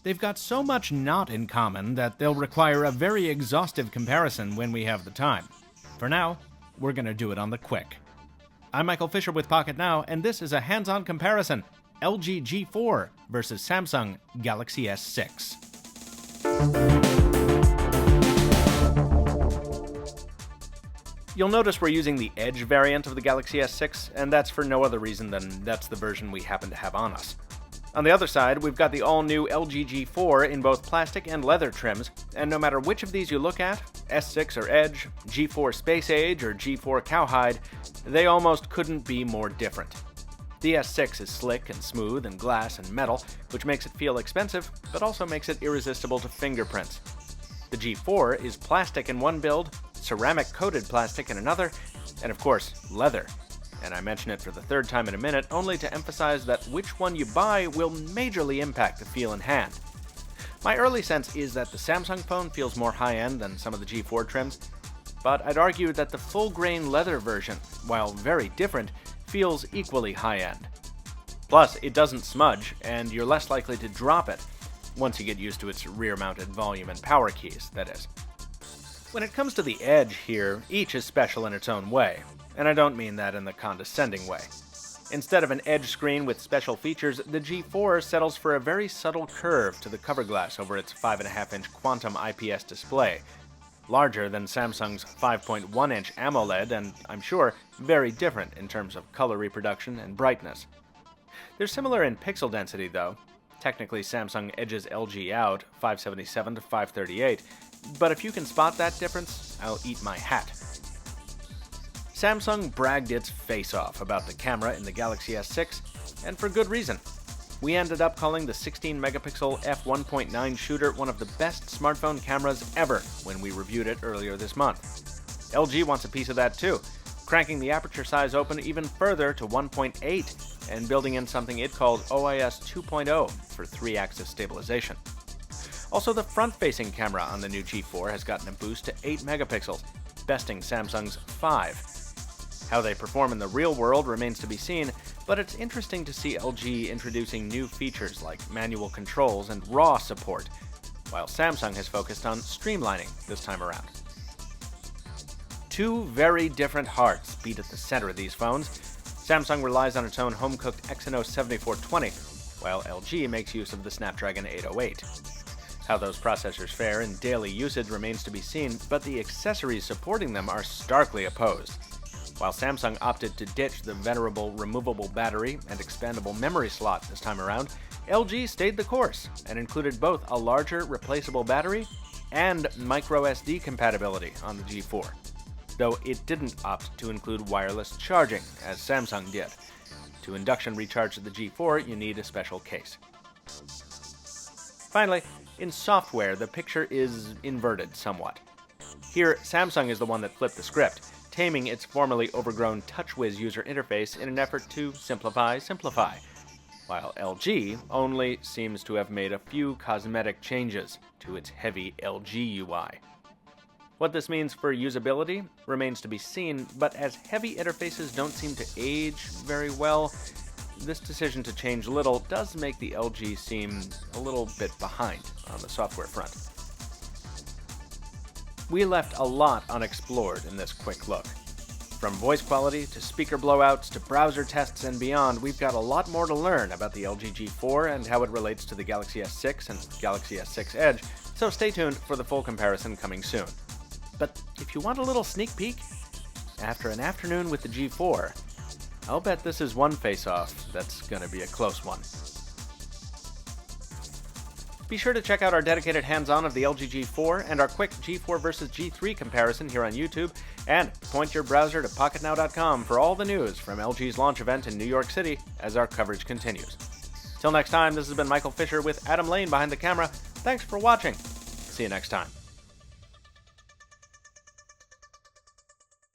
They've got so much not in common that they'll require a very exhaustive comparison when we have the time. For now, we're going to do it on the quick. I'm Michael Fisher with Pocketnow, and this is a hands-on comparison: LG G4 versus Samsung Galaxy S6. You'll notice we're using the Edge variant of the Galaxy S6, and that's for no other reason than that's the version we happen to have on us. On the other side, we've got the all-new LG G4 in both plastic and leather trims, and no matter which of these you look at, S6 or Edge, G4 Space Age, or G4 Cowhide, they almost couldn't be more different. The S6 is slick and smooth and glass and metal, which makes it feel expensive, but also makes it irresistible to fingerprints. The G4 is plastic in one build, ceramic-coated plastic in another, and of course, leather. And I mention it for the third time in a minute, only to emphasize that which one you buy will majorly impact the feel in hand. My early sense is that the Samsung phone feels more high-end than some of the G4 trims, but I'd argue that the full-grain leather version, while very different, feels equally high-end. Plus, it doesn't smudge, and you're less likely to drop it, once you get used to its rear-mounted volume and power keys, that is. When it comes to the Edge here, each is special in its own way, and I don't mean that in the condescending way. Instead of an Edge screen with special features, the G4 settles for a very subtle curve to the cover glass over its 5.5-inch Quantum IPS display, larger than Samsung's 5.1-inch AMOLED, and I'm sure very different in terms of color reproduction and brightness. They're similar in pixel density though. Technically, Samsung edges LG out, 577 to 538, but if you can spot that difference, I'll eat my hat. Samsung bragged its face off about the camera in the Galaxy S6, and for good reason. We ended up calling the 16-megapixel f1.9 shooter one of the best smartphone cameras ever when we reviewed it earlier this month. LG wants a piece of that too, cranking the aperture size open even further to 1.8 and building in something it called OIS 2.0 for 3-axis stabilization. Also, the front-facing camera on the new G4 has gotten a boost to 8 megapixels, besting Samsung's 5. How they perform in the real world remains to be seen, but it's interesting to see LG introducing new features like manual controls and RAW support, while Samsung has focused on streamlining this time around. Two very different hearts beat at the center of these phones. Samsung relies on its own home-cooked Exynos 7420, while LG makes use of the Snapdragon 808. How those processors fare in daily usage remains to be seen, but the accessories supporting them are starkly opposed. While Samsung opted to ditch the venerable removable battery and expandable memory slot this time around, LG stayed the course and included both a larger replaceable battery and microSD compatibility on the G4, though it didn't opt to include wireless charging, as Samsung did. To induction recharge the G4, you need a special case. Finally, in software, the picture is inverted somewhat. Here, Samsung is the one that flipped the script, taming its formerly overgrown TouchWiz user interface in an effort to simplify, while LG only seems to have made a few cosmetic changes to its heavy LG UI. What this means for usability remains to be seen, but as heavy interfaces don't seem to age very well, this decision to change little does make the LG seem a little bit behind on the software front. We left a lot unexplored in this quick look. From voice quality to speaker blowouts to browser tests and beyond, we've got a lot more to learn about the LG G4 and how it relates to the Galaxy S6 and Galaxy S6 Edge, so stay tuned for the full comparison coming soon. But if you want a little sneak peek, after an afternoon with the G4, I'll bet this is one face-off that's gonna be a close one. Be sure to check out our dedicated hands-on of the LG G4 and our quick G4 versus G3 comparison here on YouTube, and point your browser to Pocketnow.com for all the news from LG's launch event in New York City as our coverage continues. Till next time, this has been Michael Fisher with Adam Lane behind the camera. Thanks for watching. See you next time.